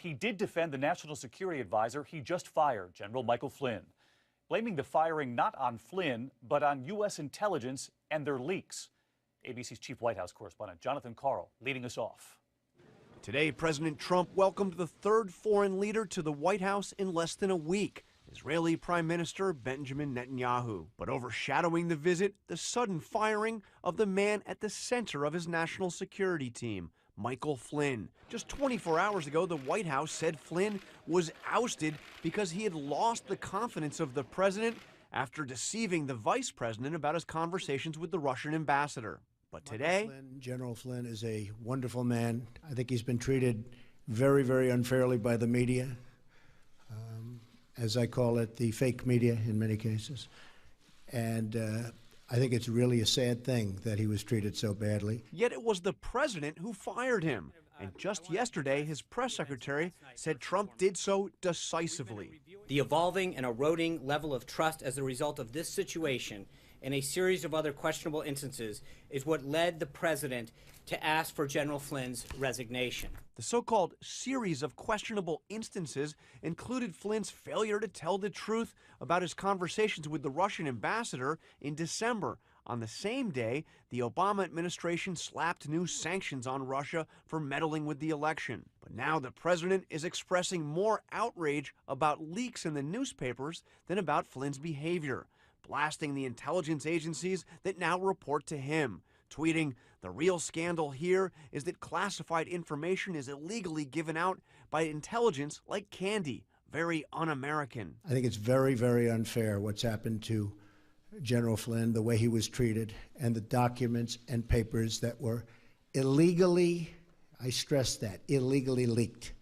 he did defend the national security advisor he just fired, General Michael Flynn, blaming the firing not on Flynn, but on U.S. intelligence and their leaks. ABC's chief White House correspondent Jonathan Karl leading us off. Today, President Trump welcomed the third foreign leader to the White House in less than a week, Israeli Prime Minister Benjamin Netanyahu. But overshadowing the visit, the sudden firing of the man at the center of his national security team, Michael Flynn. Just 24 hours ago, the White House said Flynn was ousted because he had lost the confidence of the president after deceiving the vice president about his conversations with the Russian ambassador. But today, General Flynn is a wonderful man. I think he's been treated very, very unfairly by the media, as I call it, the fake media in many cases. And I think it's really a sad thing that he was treated so badly. Yet it was the president who fired him. And just yesterday, his press secretary said Trump did so decisively. The evolving and eroding level of trust as a result of this situation and a series of other questionable instances is what led the president to ask for General Flynn's resignation. The so-called series of questionable instances included Flynn's failure to tell the truth about his conversations with the Russian ambassador in December. On the same day, the Obama administration slapped new sanctions on Russia for meddling with the election. But now the president is expressing more outrage about leaks in the newspapers than about Flynn's behavior, blasting the intelligence agencies that now report to him, tweeting, "The real scandal here is that classified information is illegally given out by intelligence like candy. Very un-American." I think it's very, very unfair what's happened to General Flynn, the way he was treated, and the documents and papers that were illegally, I stress that, illegally leaked.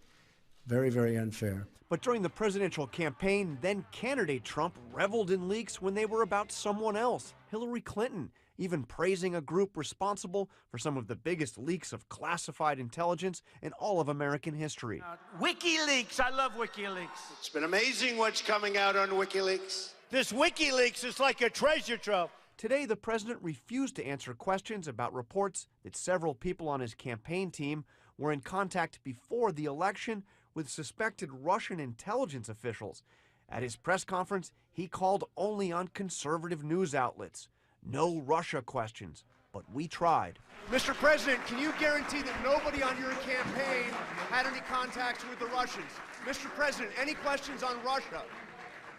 Very, very unfair. But during the presidential campaign, then candidate Trump reveled in leaks when they were about someone else, Hillary Clinton, even praising a group responsible for some of the biggest leaks of classified intelligence in all of American history. WikiLeaks, I love WikiLeaks. It's been amazing what's coming out on WikiLeaks. This WikiLeaks is like a treasure trove. Today, the president refused to answer questions about reports that several people on his campaign team were in contact before the election with suspected Russian intelligence officials. At his press conference, he called only on conservative news outlets. No Russia questions, but we tried. Mr. President, can you guarantee that nobody on your campaign had any contacts with the Russians? Mr. President, any questions on Russia?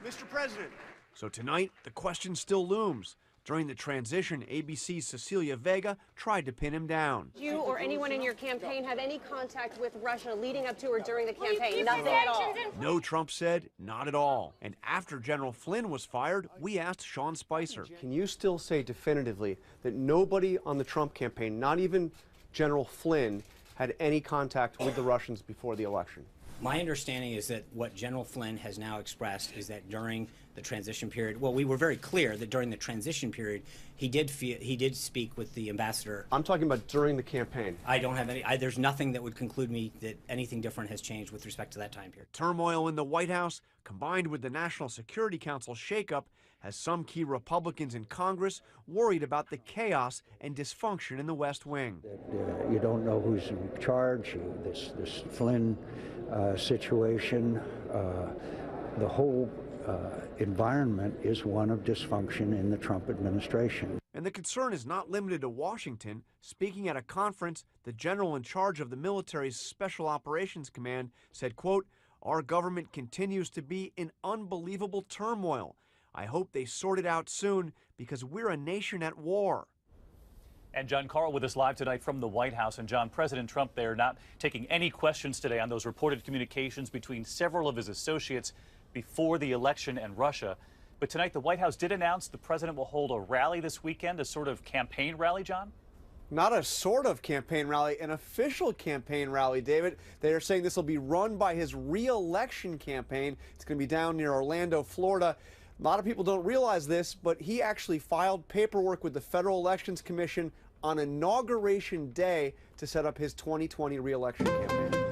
Mr. President. So tonight, the question still looms. During the transition, ABC's Cecilia Vega tried to pin him down. You or anyone in your campaign have any contact with Russia leading up to or during the campaign? Nothing at all. No, Trump said, not at all. And after General Flynn was fired, we asked Sean Spicer. Can you still say definitively that nobody on the Trump campaign, not even General Flynn, had any contact with the Russians before the election? My understanding is that what General Flynn has now expressed is that during the transition period, well, we were very clear that during the transition period, he did speak with the ambassador. I'm talking about during the campaign. I don't have any, there's nothing that would conclude me that anything different has changed with respect to that time period. Turmoil in the White House, combined with the National Security Council shakeup, has some key Republicans in Congress worried about the chaos and dysfunction in the West Wing. You don't know who's in charge, this Flynn situation, the whole environment is one of dysfunction in the Trump administration. And the concern is not limited to Washington. Speaking at a conference, the general in charge of the military's Special Operations Command said, quote, "Our government continues to be in unbelievable turmoil. I hope they sort it out soon because we're a nation at war." And John Karl with us live tonight from the White House. And John, President Trump there not taking any questions today on those reported communications between several of his associates before the election and Russia. But tonight, the White House did announce the president will hold a rally this weekend, a sort of campaign rally, John? Not a sort of campaign rally, an official campaign rally, David. They are saying this will be run by his re-election campaign. It's going to be down near Orlando, Florida. A lot of people don't realize this, but he actually filed paperwork with the Federal Elections Commission on Inauguration Day to set up his 2020 re-election campaign.